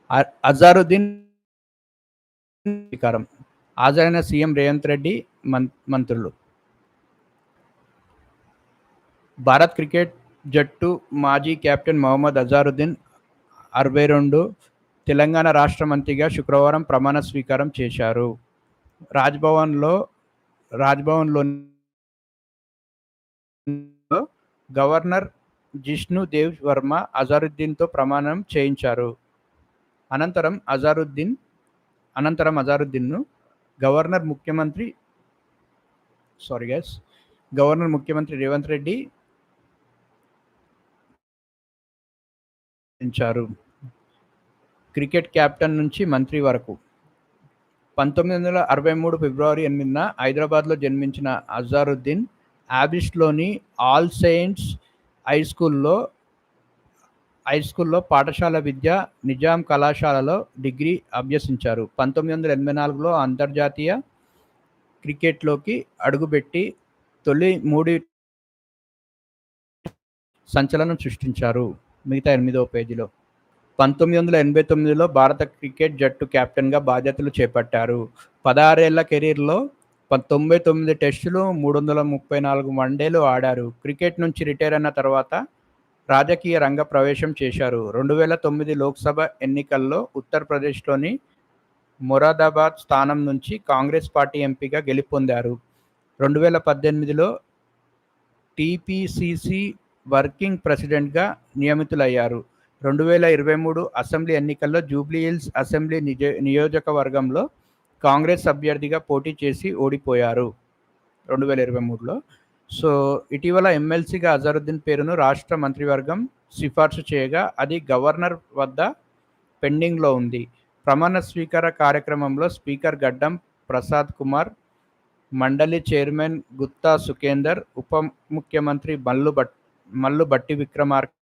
అజారుద్దీన్ స్వీకారం. హాజరైన సీఎం రేవంత్ రెడ్డి, మంత్రులు. భారత్ క్రికెట్ జట్టు మాజీ కెప్టెన్ మహమ్మద్ అజారుద్దీన్ 62 తెలంగాణ రాష్ట్ర మంత్రిగా శుక్రవారం ప్రమాణ స్వీకారం చేశారు. రాజ్భవన్లో గవర్నర్ జిష్ణు దేవ్ వర్మ అజారుద్దీన్తో ప్రమాణం చేయించారు. అనంతరం అజారుద్దీన్ను గవర్నర్ ముఖ్యమంత్రి రేవంత్ రెడ్డి క్రికెట్ కెప్టెన్ నుంచి మంత్రి వరకు. 1963 ఫిబ్రవరి 8న హైదరాబాద్లో జన్మించిన అజారుద్దీన్ ఆబిస్లోని ఆల్ సెయింట్స్ హైస్కూల్లో పాఠశాల విద్య, నిజాం కళాశాలలో డిగ్రీ అభ్యసించారు. 1984లో అంతర్జాతీయ క్రికెట్లోకి అడుగుపెట్టి తొలి 3 సంచలనం సృష్టించారు. మిగతా 8వ పేజీలో. 1989లో భారత క్రికెట్ జట్టు కెప్టెన్గా బాధ్యతలు చేపట్టారు. 16 ఏళ్ల కెరీర్లో 99 టెస్టులు, 334 వన్డేలు ఆడారు. క్రికెట్ నుంచి రిటైర్ అయిన తర్వాత రాజకీయ రంగ ప్రవేశం చేశారు. 2009 లోక్సభ ఎన్నికల్లో ఉత్తరప్రదేశ్లోని మొరాదాబాద్ స్థానం నుంచి కాంగ్రెస్ పార్టీ ఎంపీగా గెలుపొందారు. 2018లో టీపీసీసీ వర్కింగ్ ప్రెసిడెంట్గా నియమితులయ్యారు. 2023 అసెంబ్లీ ఎన్నికల్లో జూబ్లీహిల్స్ అసెంబ్లీ నియోజకవర్గంలో కాంగ్రెస్ అభ్యర్థిగా పోటీ చేసి ఓడిపోయారు 2023లో. సో ఇటీవల ఎమ్మెల్సీగా అజారుద్దీన్ పేరును రాష్ట్ర మంత్రివర్గం సిఫార్సు చేయగా అది గవర్నర్ వద్ద పెండింగ్లో ఉంది. ప్రమాణ స్వీకార కార్యక్రమంలో స్పీకర్ గడ్డం ప్రసాద్ కుమార్, మండలి చైర్మన్ గుత్తా సుఖేందర్, ఉప ముఖ్యమంత్రి మల్లు భట్టి విక్రమార్కరావు,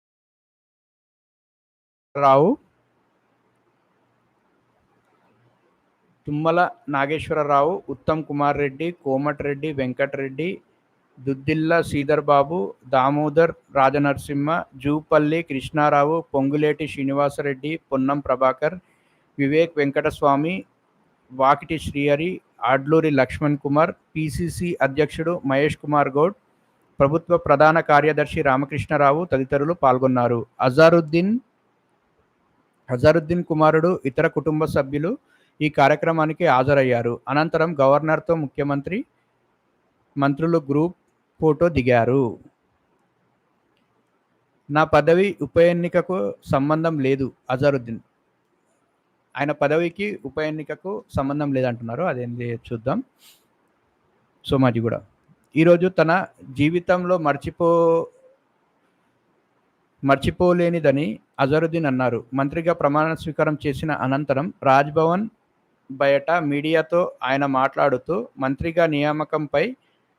తుమ్మల నాగేశ్వరరావు, ఉత్తమ్ కుమార్ రెడ్డి, కోమటిరెడ్డి వెంకటరెడ్డి, దుద్దిల్ల శ్రీధర్ బాబు, దామోదర్ రాజనరసింహ, జూపల్లి కృష్ణారావు, పొంగులేటి శ్రీనివాసరెడ్డి, పొన్నం ప్రభాకర్, వివేక్ వెంకటస్వామి, వాకిటి శ్రీహరి, అడ్లూరి లక్ష్మణ్ కుమార్, పీసీసీ అధ్యక్షుడు మహేష్ కుమార్ గౌడ్, ప్రభుత్వ ప్రధాన కార్యదర్శి రామకృష్ణరావు తదితరులు పాల్గొన్నారు. అజారుద్దీన్ కుమారుడు, ఇతర కుటుంబ సభ్యులు ఈ కార్యక్రమానికి హాజరయ్యారు. అనంతరం గవర్నర్తో మంత్రులు గ్రూప్ ఫోటో దిగారు. నా పదవి ఉప ఎన్నికకు సంబంధం లేదు. అజారుద్దీన్ ఆయన పదవికి ఉప ఎన్నికకు సంబంధం లేదంటున్నారు. అదేంటి చూద్దాం. సోమాజిగూడ ఈరోజు తన జీవితంలో మర్చిపోలేనిదని అజారుద్దీన్ అన్నారు. మంత్రిగా ప్రమాణ స్వీకారం చేసిన అనంతరం రాజ్భవన్ బయట మీడియాతో ఆయన మాట్లాడుతూ, మంత్రిగా నియామకంపై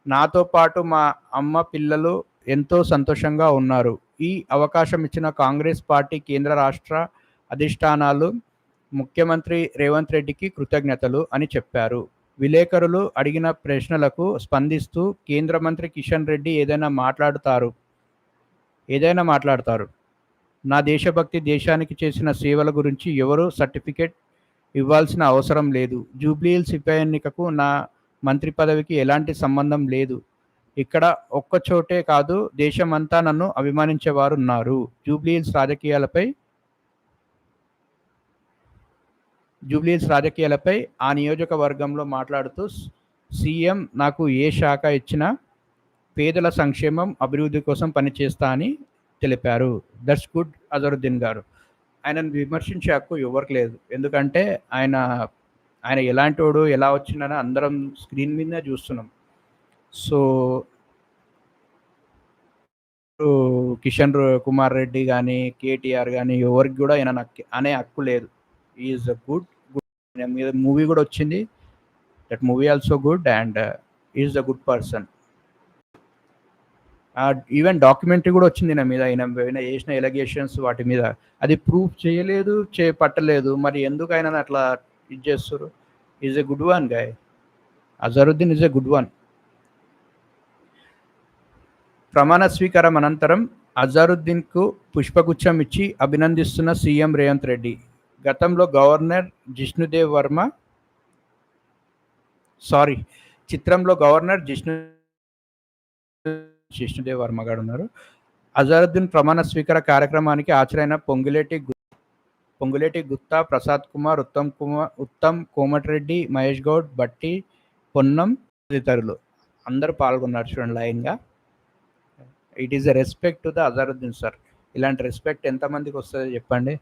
నాతో పాటు మా అమ్మ, పిల్లలు ఎంతో సంతోషంగా ఉన్నారు. ఈ అవకాశం ఇచ్చిన కాంగ్రెస్ పార్టీ కేంద్ర రాష్ట్ర అధిష్టానాలు, ముఖ్యమంత్రి రేవంత్ రెడ్డికి కృతజ్ఞతలు అని చెప్పారు. విలేకరులు అడిగిన ప్రశ్నలకు స్పందిస్తూ కేంద్ర మంత్రి కిషన్ రెడ్డి ఏదైనా మాట్లాడతారు. నా దేశభక్తి, దేశానికి చేసిన సేవల గురించి ఎవరూ సర్టిఫికెట్ ఇవ్వాల్సిన అవసరం లేదు. జూబ్లీహిల్స్ ఉప ఎన్నికకు నా మంత్రి పదవికి ఎలాంటి సంబంధం లేదు. ఇక్కడ ఒక్కచోటే కాదు, దేశమంతా నన్ను అభిమానించేవారు ఉన్నారు. జూబ్లీహిల్స్ రాజకీయాలపై ఆ నియోజకవర్గంలో మాట్లాడుతూ, సీఎం నాకు ఏ శాఖ ఇచ్చినా పేదల సంక్షేమం, అభివృద్ధి కోసం పనిచేస్తా అని తెలిపారు. దట్స్ గుడ్ అజారుద్దీన్ గారు. ఆయనను విమర్శించే హక్కు ఎవరికి లేదు. ఎందుకంటే ఆయన ఎలాంటోడు, ఎలా వచ్చిందని అందరం స్క్రీన్ మీదనే చూస్తున్నాం. సో కిషన్ కుమార్ రెడ్డి కానీ, కేటీఆర్ కానీ ఎవరికి కూడా ఆయన అనే హక్కు లేదు. ఈజ్ అ గుడ్ మీద మూవీ కూడా వచ్చింది. That movie also good and is a good person. Even documentary కూడా వచ్చింది నా మీద. ఆయన చేసిన ఎలిగేషన్స్ వాటి మీద అది ప్రూఫ్ చేయలేదు, చేపట్టలేదు. మరి ఎందుకు ఆయన అట్లా ఇది చేస్తారు? Is a good one guy. Azharuddin is a good one. ప్రమాణ స్వీకారం అనంతరం అజారుద్దీన్కు పుష్పగుచ్చం ఇచ్చి అభినందిస్తున్న సీఎం రేవంత్ రెడ్డి. గతంలో గవర్నర్ జిష్ణుదేవ్ వర్మ చిత్రంలో గవర్నర్ జిష్ణుదేవ్ వర్మ గారు ఉన్నారు. అజరుద్దీన్ ప్రమాణ స్వీకార కార్యక్రమానికి హాజరైన పొంగులేటి గుత్తా, ప్రసాద్ కుమార్, ఉత్తమ్ కోమటిరెడ్డి, మహేష్ గౌడ్, బట్టి, పొన్నం తదితరులు అందరూ పాల్గొన్నారు. చూడండి లైన్గా. It is a respect to the Azharuddin sir. ఇలాంటి రెస్పెక్ట్ ఎంతమందికి వస్తుందో చెప్పండి.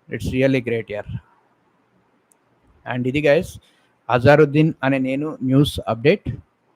It's really great year. And ఇది గైస్ అజరుద్దీన్ అనే నేను న్యూస్ అప్డేట్.